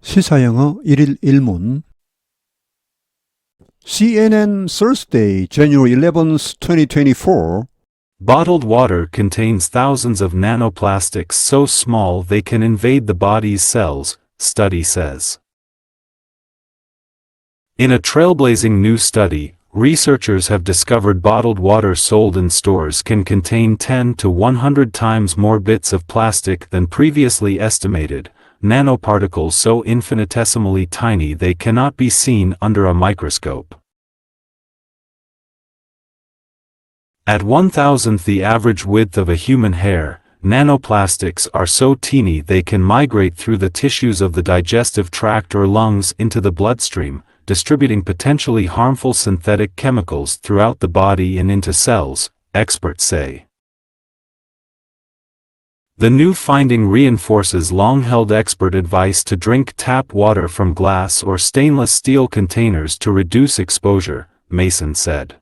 시사영어 1일 1문 CNN Thursday, January 11th, 2024 Bottled water contains thousands of nanoplastics so small they can invade the body's cells, study says. In a trailblazing new study, researchers have discovered bottled water sold in stores can contain 10 to 100 times more bits of plastic than previously estimated, nanoparticles so infinitesimally tiny they cannot be seen under a microscope. At 1,000th the average width of a human hair, nanoplastics are so teeny they can migrate through the tissues of the digestive tract or lungs into the bloodstream, distributing potentially harmful synthetic chemicals throughout the body and into cells, experts say. The new finding reinforces long-held expert advice to drink tap water from glass or stainless steel containers to reduce exposure, Mason said.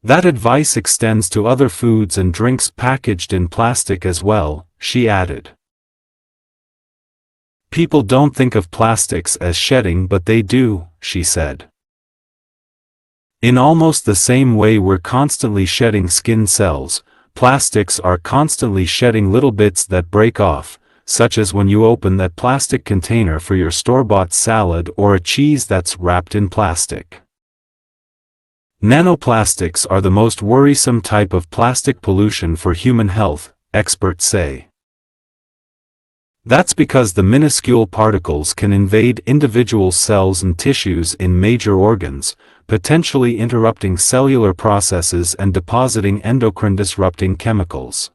That advice extends to other foods and drinks packaged in plastic as well, she added. People don't think of plastics as shedding, but they do, she said. In almost the same way we're constantly shedding skin cells, plastics are constantly shedding little bits that break off, such as when you open that plastic container for your store-bought salad or a cheese that's wrapped in plastic. Nanoplastics are the most worrisome type of plastic pollution for human health, experts say. That's because the minuscule particles can invade individual cells and tissues in major organs, potentially interrupting cellular processes and depositing endocrine-disrupting chemicals.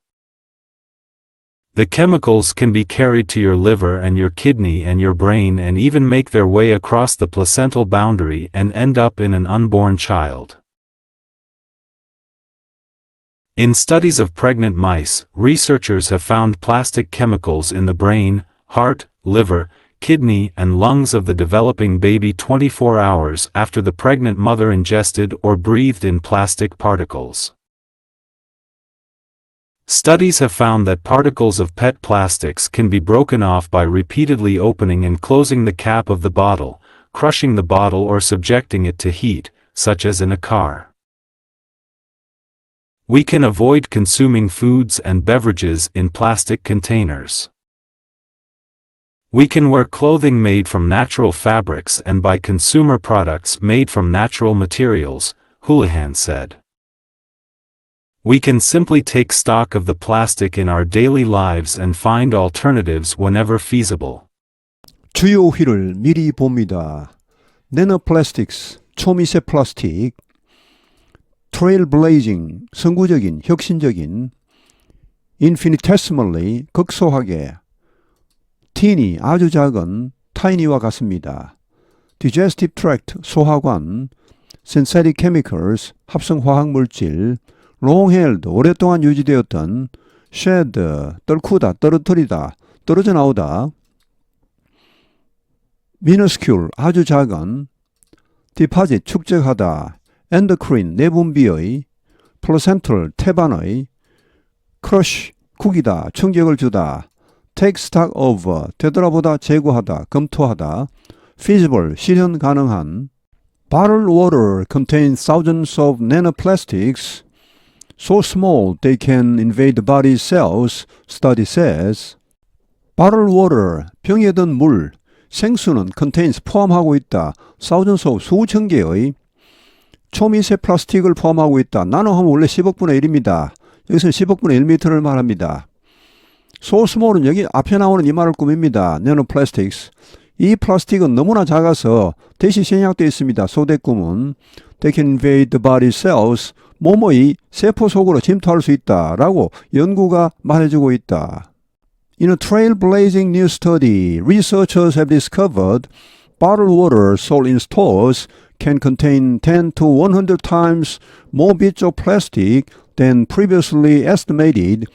The chemicals can be carried to your liver and your kidney and your brain and even make their way across the placental boundary and end up in an unborn child. In studies of pregnant mice, researchers have found plastic chemicals in the brain, heart, liver, kidney and lungs of the developing baby 24 hours after the pregnant mother ingested or breathed in plastic particles. Studies have found that particles of PET plastics can be broken off by repeatedly opening and closing the cap of the bottle, crushing the bottle or subjecting it to heat, such as in a car. We can avoid consuming foods and beverages in plastic containers. We can wear clothing made from natural fabrics and buy consumer products made from natural materials, Houlihan said. We can simply take stock of the plastic in our daily lives and find alternatives whenever feasible. 주요 회를 미리 봅니다. Nanoplastics, 초미세 플라스틱, Trailblazing, 선구적인, 혁신적인, Infinitesimally, 극소하게, Teeny, 아주 작은, Tiny와 같습니다. Digestive tract, 소화관, Synthetic chemicals, 합성화학물질, Long-held, 오랫동안 유지되었던, Shed, 떨구다, 떨어뜨리다, 떨어져 나오다, Minuscule, 아주 작은, Deposit, 축적하다, endocrine, 내분비의, placental, 태반의, crush, 구기다, 충격을 주다, take stock of, 되돌아보다, 제고하다, 검토하다, feasible, 실현 가능한, bottled water contains thousands of nanoplastics, so small they can invade the body's cells, study says. bottled water, 병에 든 물, 생수는 contains, 포함하고 있다, thousands of, 수천 개의, 초미세 플라스틱을 포함하고 있다. 나노하면 원래 10억분의 1입니다. 여기서는 10억분의 1m를 말합니다. So small은 여기 앞에 나오는 이 말을 꾸밉니다. Nanoplastics. 이 플라스틱은 너무나 작아서 대시 생략되어 있습니다. 소대꿈은 They can invade the body cells. 몸의 세포 속으로 침투할 수 있다. 라고 연구가 말해주고 있다. In a trailblazing new study, researchers have discovered bottled water sold in stores can contain 10 to 100 times more bits of plastic than previously estimated.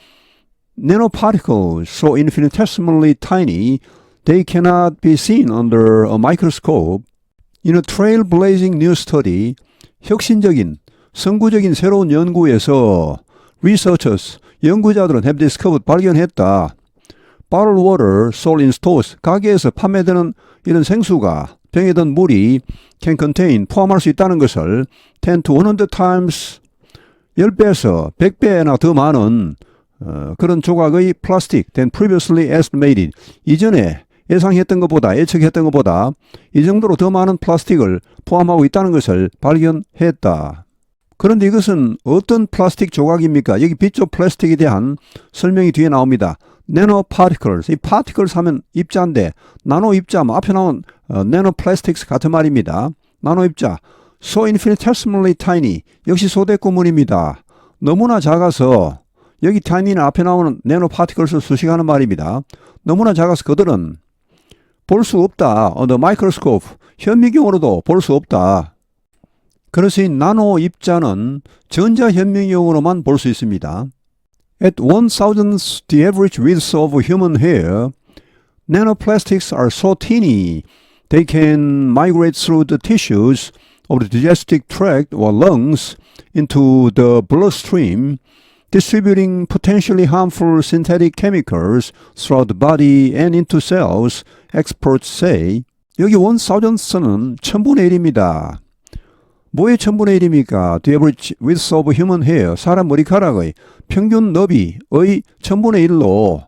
Nanoparticles so infinitesimally tiny they cannot be seen under a microscope. In a trailblazing new study, 혁신적인, 선구적인 새로운 연구에서 researchers, 연구자들은 have discovered, 발견했다. bottled water sold in stores, 가게에서 판매되는 이런 생수가 병에 든 물이 can contain, 포함할 수 있다는 것을 10 to 100 times 10배에서 100배나 더 많은 그런 조각의 플라스틱 than previously estimated, 이전에 예상했던 것보다, 예측했던 것보다 이 정도로 더 많은 플라스틱을 포함하고 있다는 것을 발견했다. 그런데 이것은 어떤 플라스틱 조각입니까? 여기 빛조 플라스틱에 대한 설명이 뒤에 나옵니다. nanoparticles, 이 particles 하면 입자인데 나노 입자, 앞에 나온 nanoplastics 같은 말입니다. 나노 입자, so infinitesimally tiny, 역시 소대구문입니다. 너무나 작아서, 여기 tiny는 앞에 나오는 nanoparticles를 수식하는 말입니다. 너무나 작아서 그들은 볼 수 없다. the microscope, 현미경으로도 볼 수 없다. 그래서 이 나노 입자는 전자현미경으로만 볼 수 있습니다. At 1,000th the average width of human hair, nanoplastics are so teeny they can migrate through the tissues of the digestive tract or lungs into the bloodstream, distributing potentially harmful synthetic chemicals throughout the body and into cells, experts say. 여기 1,000th는 1000분의 1입니다. 뭐의 1000분의 1입니까? The average width of human hair, 사람 머리카락의 평균 너비의 1000분의 1로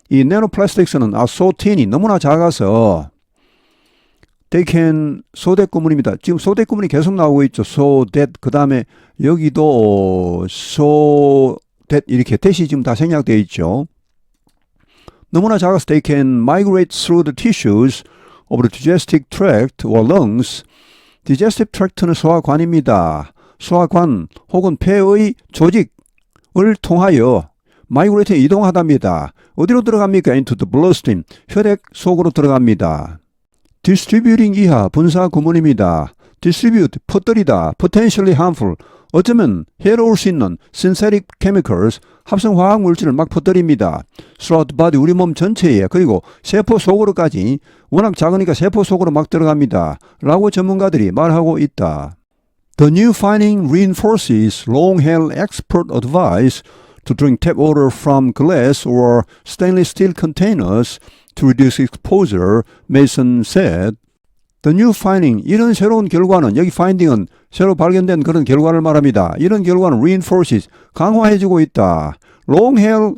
이 nanoplastics는 are so teeny, 너무나 작아서 they can, 소대구문입니다. 지금 소대구문이 계속 나오고 있죠. so that, 그 다음에 여기도 so that, 이렇게 that이 지금 다 생략되어 있죠. 너무나 작아서 they can migrate through the tissues of the digestive tract or lungs. digestive tract는 소화관입니다. 소화관 혹은 폐의 조직을 통하여 migrate, 이동하답니다. 어디로 들어갑니까? into the bloodstream, 혈액 속으로 들어갑니다. distributing 이하 분사 구문입니다. distribute, 퍼뜨리다, potentially harmful, 어쩌면 해로울 수 있는 synthetic chemicals, 합성 화학 물질을 막 퍼뜨립니다. throughout the body, 우리 몸 전체에, 그리고 세포 속으로까지, 워낙 작으니까 세포 속으로 막 들어갑니다. 라고 전문가들이 말하고 있다. The new finding reinforces long-held expert advice to drink tap water from glass or stainless steel containers to reduce exposure, Mason said. The new finding, 이런 새로운 결과는, 여기 finding은 새로 발견된 그런 결과를 말합니다. 이런 결과는 reinforces, 강화해주고 있다. long-held,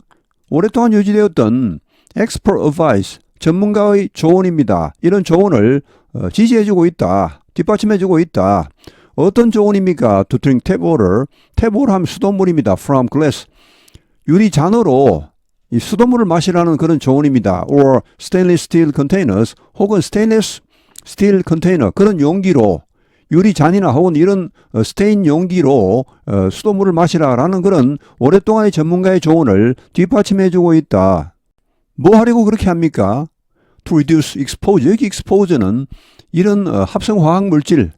오랫동안 유지되었던 expert advice, 전문가의 조언입니다. 이런 조언을 지지해주고 있다. 뒷받침해주고 있다. 어떤 조언입니까? To drink tap water, tap water 하면 수돗물입니다. From glass, 유리 잔으로 이 수돗물을 마시라는 그런 조언입니다. Or stainless steel containers, 혹은 stainless steel container, 그런 용기로, 유리 잔이나 혹은 이런 스테인 용기로 수돗물을 마시라라는 그런 오랫동안의 전문가의 조언을 뒷받침해주고 있다. 뭐 하려고 그렇게 합니까? To reduce exposure, 여기 exposure는 이런 합성 화학 물질,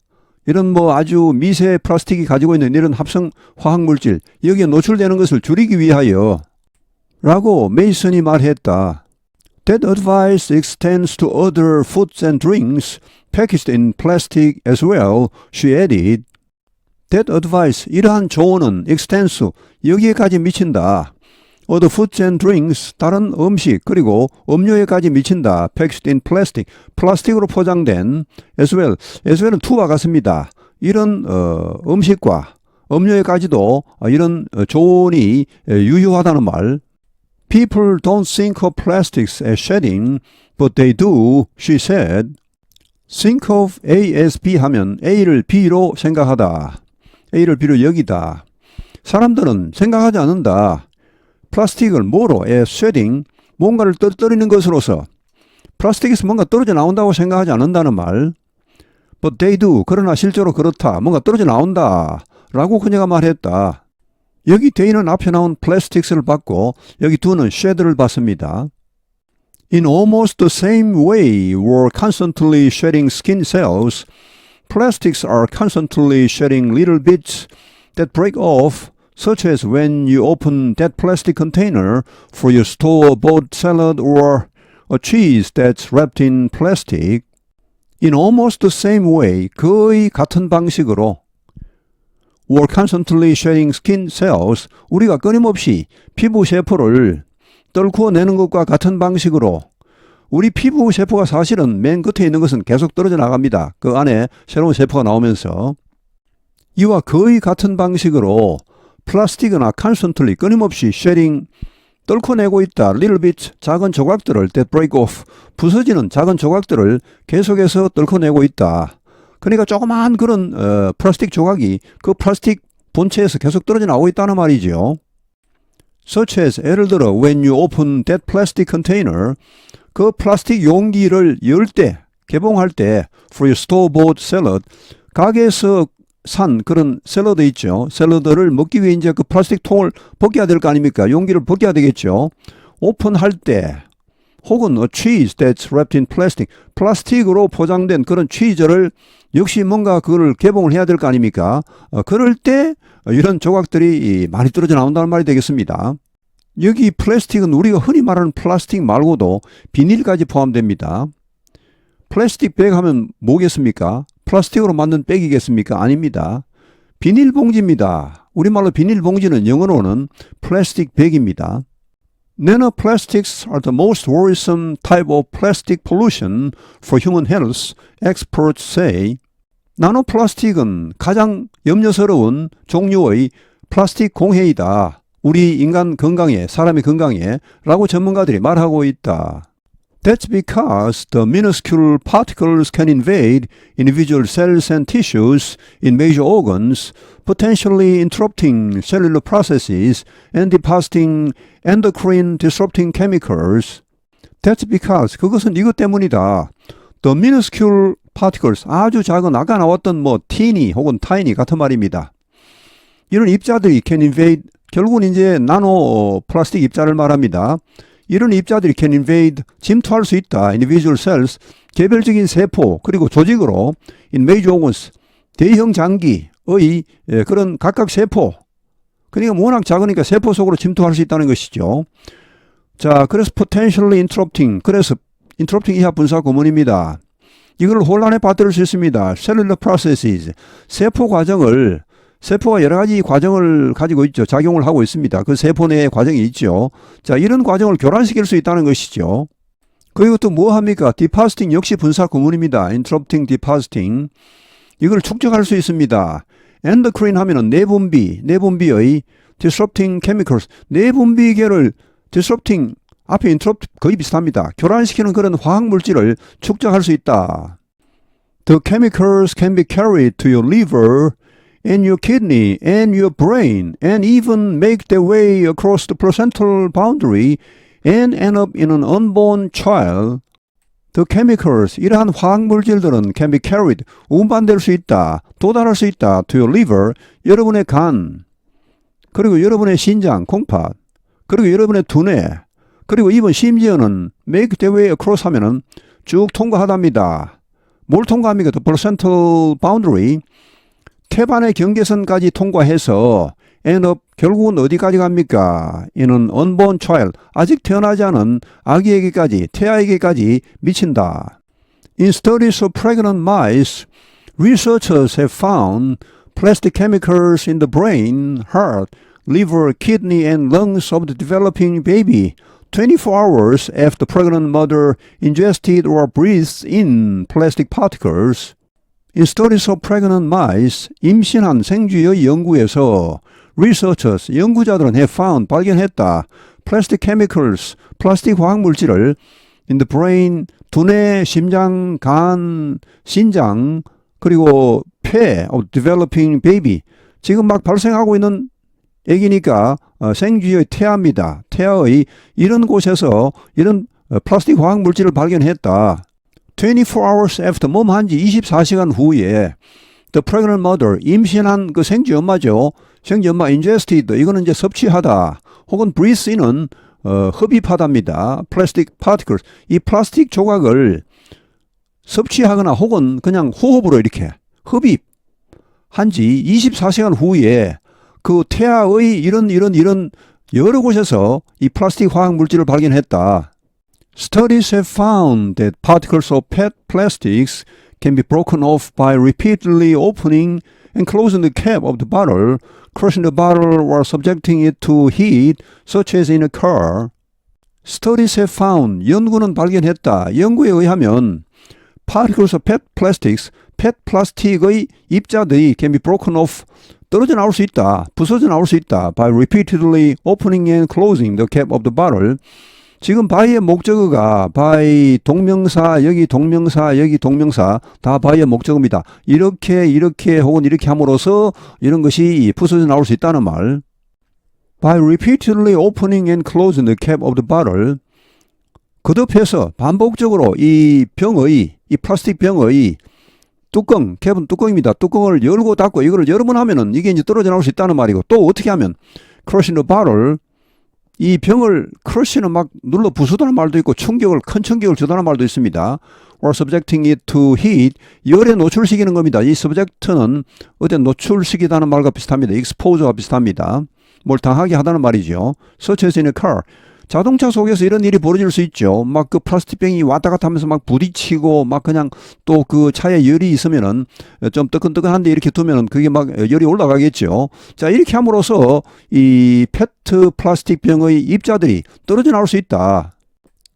이런 뭐 아주 미세 플라스틱이 가지고 있는 이런 합성 화학 물질, 여기에 노출되는 것을 줄이기 위하여 라고 메이슨이 말했다. That advice extends to other foods and drinks packaged in plastic as well, she added. That advice, 이러한 조언은 extends, 여기에까지 미친다. Other foods and drinks, 다른 음식 그리고 음료에까지 미친다. packaged in plastic, 플라스틱으로 포장된 as well, as well은 to와 같습니다. 이런 음식과 음료에까지도 이런 조언이 유효하다는 말. People don't think of plastics as shedding, but they do, she said. Think of A as B 하면 A를 B로 생각하다. A를 B로 여기다. 사람들은 생각하지 않는다. 플라스틱을 뭐로? as shedding, 뭔가를 떨어뜨리는 것으로서. 플라스틱에서 뭔가 떨어져 나온다고 생각하지 않는다는 말. But they do, 그러나 실제로 그렇다. 뭔가 떨어져 나온다. 라고 그녀가 말했다. 여기 they는 앞에 나온 plastics를 받고 여기 do는 shed를 받습니다. In almost the same way we're constantly shedding skin cells, plastics are constantly shedding little bits that break off, such as when you open that plastic container for your store-bought salad or a cheese that's wrapped in plastic. In almost the same way, 거의 같은 방식으로 We're constantly shedding skin cells. 우리가 끊임없이 피부 세포를 떨구어 내는 것과 같은 방식으로 우리 피부 세포가 사실은 맨 끝에 있는 것은 계속 떨어져 나갑니다. 그 안에 새로운 세포가 나오면서 이와 거의 같은 방식으로 플라스틱이나 constantly 끊임없이 shedding 떨궈내고 있다. little bit 작은 조각들을 that break off 부서지는 작은 조각들을 계속해서 떨궈내고 있다. 그러니까 조그마한 그런 플라스틱 조각이 그 플라스틱 본체에서 계속 떨어져 나오고 있다는 말이죠. Such as 예를 들어 when you open that plastic container 그 플라스틱 용기를 열 때 개봉할 때 for your store-bought salad 가게에서 산 그런 샐러드 있죠. 샐러드를 먹기 위해 이제 그 플라스틱 통을 벗겨야 될 거 아닙니까? 용기를 벗겨야 되겠죠. 오픈할 때 혹은 a cheese that's wrapped in plastic 플라스틱으로 포장된 그런 치즈를 역시 뭔가 그걸 개봉을 해야 될 거 아닙니까? 그럴 때 이런 조각들이 많이 떨어져 나온다는 말이 되겠습니다. 여기 플라스틱은 우리가 흔히 말하는 플라스틱 말고도 비닐까지 포함됩니다. 플라스틱 백 하면 뭐겠습니까? 플라스틱으로 만든 백이겠습니까? 아닙니다. 비닐봉지입니다. 우리말로 비닐봉지는 영어로는 플라스틱 백입니다. Nanoplastics are the most worrisome type of plastic pollution for human health, experts say. 나노플라스틱은 가장 염려스러운 종류의 플라스틱 공해이다. 우리 인간 건강에, 사람의 건강에 라고 전문가들이 말하고 있다. That's because the minuscule particles can invade individual cells and tissues in major organs, potentially interrupting cellular processes and depositing endocrine disrupting chemicals. That's because 그것은 이것 때문이다. The minuscule particles 아주 작은 아까 나왔던 teeny 혹은 tiny 같은 말입니다. 이런 입자들이 can invade 결국은 이제 나노 플라스틱 입자를 말합니다. 이런 입자들이 can invade 침투할 수 있다. individual cells 개별적인 세포 그리고 조직으로 in major organs 대형 장기의 그런 각각 세포 그러니까 워낙 작으니까 세포 속으로 침투할 수 있다는 것이죠. 자, 그래서 potentially interrupting 그래서 interrupting 이하 분사 구문입니다. 이걸 혼란에 빠뜨릴 수 있습니다. cellular processes 세포 과정을 세포가 여러 가지 과정을 가지고 있죠. 작용을 하고 있습니다. 그 세포 내에 과정이 있죠. 자, 이런 과정을 교란시킬 수 있다는 것이죠. 그리고 또 뭐 합니까? depositing 역시 분사 구문입니다. interrupting, depositing. 이걸 축적할 수 있습니다. endocrine 하면은 내분비의 disrupting chemicals. 내분비계를 disrupting 앞에 interrupt 거의 비슷합니다. 교란시키는 그런 화학 물질을 축적할 수 있다. The chemicals can be carried to your liver and your kidney and your brain and even make their way across the placental boundary and end up in an unborn child. The chemicals, 이러한 화학물질들은 can be carried, 운반될 수 있다, 도달할 수 있다 to your liver, 여러분의 간, 그리고 여러분의 신장, 콩팥, 그리고 여러분의 두뇌, 그리고 even 심지어는 make their way across 하면은 쭉 통과하답니다. 뭘 통과합니까? The placental boundary, 태반의 경계선까지 통과해서 end up 결국은 어디까지 갑니까? 이는 unborn child 아직 태어나지 않은 아기에게까지 태아에게까지 미친다. In studies of pregnant mice, researchers have found plastic chemicals in the brain, heart, liver, kidney and lungs of the developing baby 24 hours after the pregnant mother ingested or breathed in plastic particles. In studies of pregnant mice, 임신한 생쥐의 연구에서 researchers, 연구자들은 have found, 발견했다. plastic chemicals, 플라스틱 화학물질을 in the brain, 두뇌, 심장, 간, 신장, 그리고 폐 of developing baby. 지금 막 발생하고 있는 애기니까 생쥐의 태아입니다. 태아의 이런 곳에서 이런 플라스틱 화학물질을 발견했다. 24 hours after 몸한 지 24시간 후에 the pregnant mother 임신한 그 생쥐 엄마죠. 생쥐 엄마 ingested 이거는 이제 섭취하다 혹은 breathe in은 흡입하답니다. plastic particles 이 플라스틱 조각을 섭취하거나 혹은 그냥 호흡으로 이렇게 흡입한 지 24시간 후에 그 태아의 이런 여러 곳에서 이 플라스틱 화학 물질을 발견했다. Studies have found that particles of PET plastics can be broken off by repeatedly opening and closing the cap of the bottle, crushing the bottle or subjecting it to heat, such as in a car. Studies have found, 연구는 발견했다. 연구에 의하면 particles of PET plastics, PET 플라스틱의 입자들이 can be broken off, 떨어져 나올 수 있다. 부서져 나올 수 있다. By repeatedly opening and closing the cap of the bottle. 지금 by의 목적어가 by 동명사, 여기 동명사, 여기 동명사 다 by의 목적어입니다. 이렇게 혹은 이렇게 함으로써 이런 것이 부서져 나올 수 있다는 말. By repeatedly opening and closing the cap of the bottle. 거듭해서 반복적으로 이 병의, 이 플라스틱 병의 뚜껑, 캡은 뚜껑입니다. 뚜껑을 열고 닫고 이거를 여러 번 하면은 이게 이제 떨어져 나올 수 있다는 말이고, 또 어떻게 하면 crushing the bottle, 이 병을 crush는 막 눌러 부수다는 말도 있고 큰 충격을 주다는 말도 있습니다. or subjecting it to heat, 열에 노출시키는 겁니다. 이 subject는 어디 노출시키다는 말과 비슷합니다. expose와 비슷합니다. 뭘 당하게 하다는 말이죠. such as in a car. 자동차 속에서 이런 일이 벌어질 수 있죠. 막 그 플라스틱 병이 왔다 갔다 하면서 막 부딪히고 막 그냥 또 그 차에 열이 있으면은 좀 뜨끈뜨끈한데 이렇게 두면은 그게 막 열이 올라가겠죠. 자, 이렇게 함으로써 이 페트 플라스틱 병의 입자들이 떨어져 나올 수 있다.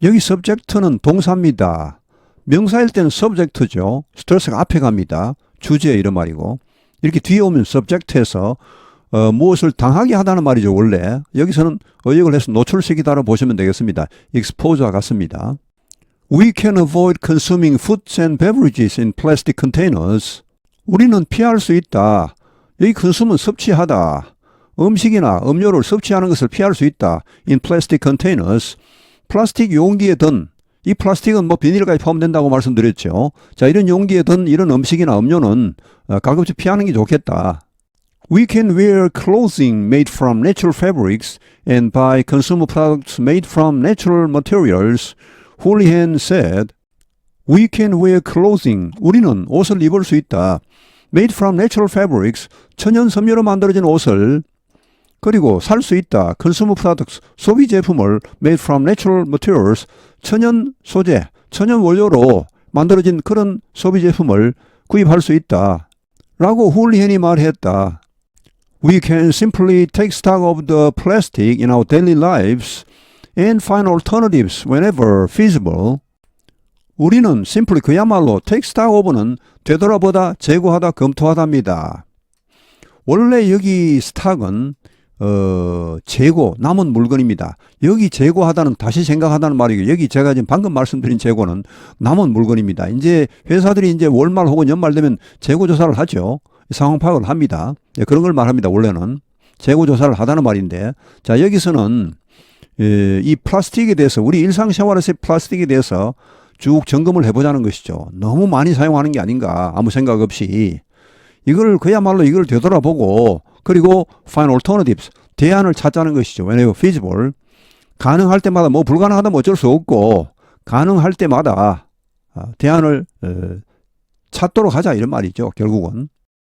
여기 subject는 동사입니다. 명사일 때는 subject죠. 스트레스가 앞에 갑니다. 주제 이런 말이고. 이렇게 뒤에 오면 subject에서 무엇을 당하게 하다는 말이죠. 원래 여기서는 의역을 해서 노출시키다로 보시면 되겠습니다. expose와 같습니다. We can avoid consuming foods and beverages in plastic containers. 우리는 피할 수 있다. 여기 consum은 섭취하다. 음식이나 음료를 섭취하는 것을 피할 수 있다. in plastic containers. 플라스틱 용기에 든, 이 플라스틱은 뭐 비닐까지 포함된다고 말씀드렸죠. 자, 이런 용기에 든 이런 음식이나 음료는 가급적 피하는 게 좋겠다. We can wear clothing made from natural fabrics and buy consumer products made from natural materials. Houlihan said, We can wear clothing. 우리는 옷을 입을 수 있다. Made from natural fabrics. 천연 섬유로 만들어진 옷을. 그리고 살 수 있다. Consumer products. 소비 제품을 made from natural materials. 천연 소재, 천연 원료로 만들어진 그런 소비 제품을 구입할 수 있다. 라고 훌리헨이 말했다. We can simply take stock of the plastic in our daily lives and find alternatives whenever feasible. 우리는 simply 그야말로 take stock of는 되돌아보다, 재고하다, 검토하다입니다. 원래 여기 stock은 재고, 남은 물건입니다. 여기 재고하다는 다시 생각하다는 말이고, 여기 제가 지금 방금 말씀드린 재고는 남은 물건입니다. 이제 회사들이 이제 월말 혹은 연말 되면 재고 조사를 하죠. 상황 파악을 합니다. 그런 걸 말합니다. 원래는 재고 조사를 하다는 말인데, 자, 여기서는 이 플라스틱에 대해서, 우리 일상생활에서의 플라스틱에 대해서 쭉 점검을 해보자는 것이죠. 너무 많이 사용하는 게 아닌가, 아무 생각 없이. 이걸 그야말로 이걸 되돌아보고, 그리고 find alternatives, 대안을 찾자는 것이죠. whenever feasible. 가능할 때마다, 뭐 불가능하다면 어쩔 수 없고, 가능할 때마다 대안을 찾도록 하자, 이런 말이죠. 결국은.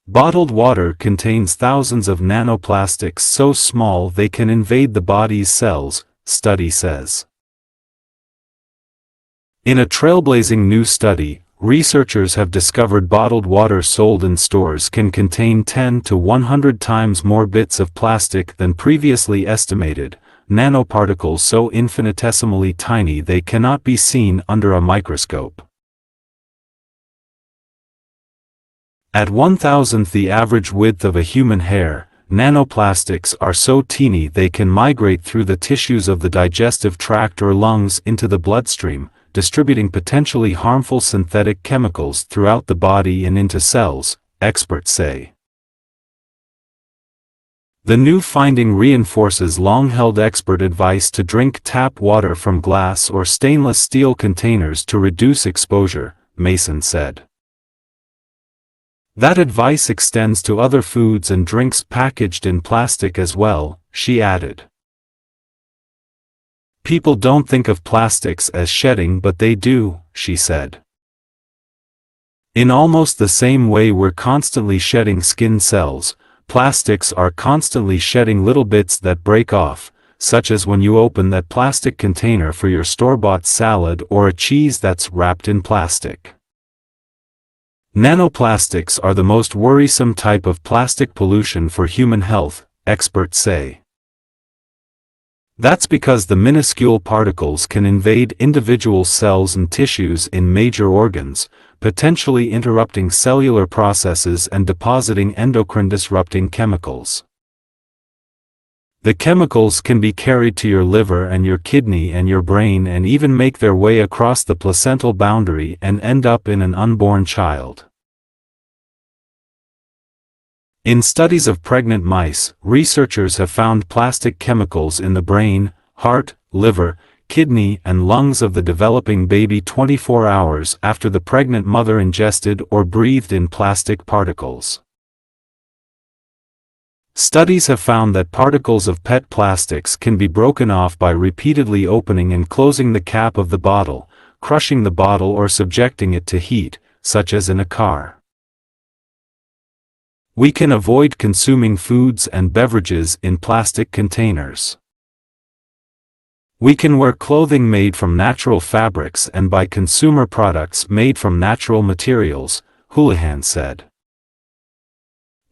Bottled water contains thousands of nanoplastics so small they can invade the body's cells, study says. In a trailblazing new study, researchers have discovered bottled water sold in stores can contain 10 to 100 times more bits of plastic than previously estimated, nanoparticles so infinitesimally tiny they cannot be seen under a microscope. At 1,000th the average width of a human hair, nanoplastics are so teeny they can migrate through the tissues of the digestive tract or lungs into the bloodstream, distributing potentially harmful synthetic chemicals throughout the body and into cells, experts say. The new finding reinforces long-held expert advice to drink tap water from glass or stainless steel containers to reduce exposure, Mason said. That advice extends to other foods and drinks packaged in plastic as well, she added. People don't think of plastics as shedding, but they do, she said. In almost the same way we're constantly shedding skin cells, plastics are constantly shedding little bits that break off, such as when you open that plastic container for your store-bought salad or a cheese that's wrapped in plastic. Nanoplastics are the most worrisome type of plastic pollution for human health, experts say. That's because the minuscule particles can invade individual cells and tissues in major organs, potentially interrupting cellular processes and depositing endocrine-disrupting chemicals. The chemicals can be carried to your liver and your kidney and your brain and even make their way across the placental boundary and end up in an unborn child. In studies of pregnant mice, researchers have found plastic chemicals in the brain, heart, liver, kidney, and lungs of the developing baby 24 hours after the pregnant mother ingested or breathed in plastic particles. Studies have found that particles of PET plastics can be broken off by repeatedly opening and closing the cap of the bottle, crushing the bottle or subjecting it to heat, such as in a car. We can avoid consuming foods and beverages in plastic containers. We can wear clothing made from natural fabrics and buy consumer products made from natural materials, Houlihan said.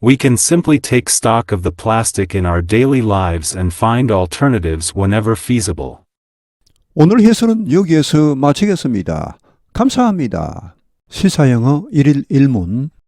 We can simply take stock of the plastic in our daily lives and find alternatives whenever feasible. 오늘 해설은 여기에서 마치겠습니다. 감사합니다. 시사영어 1일 1문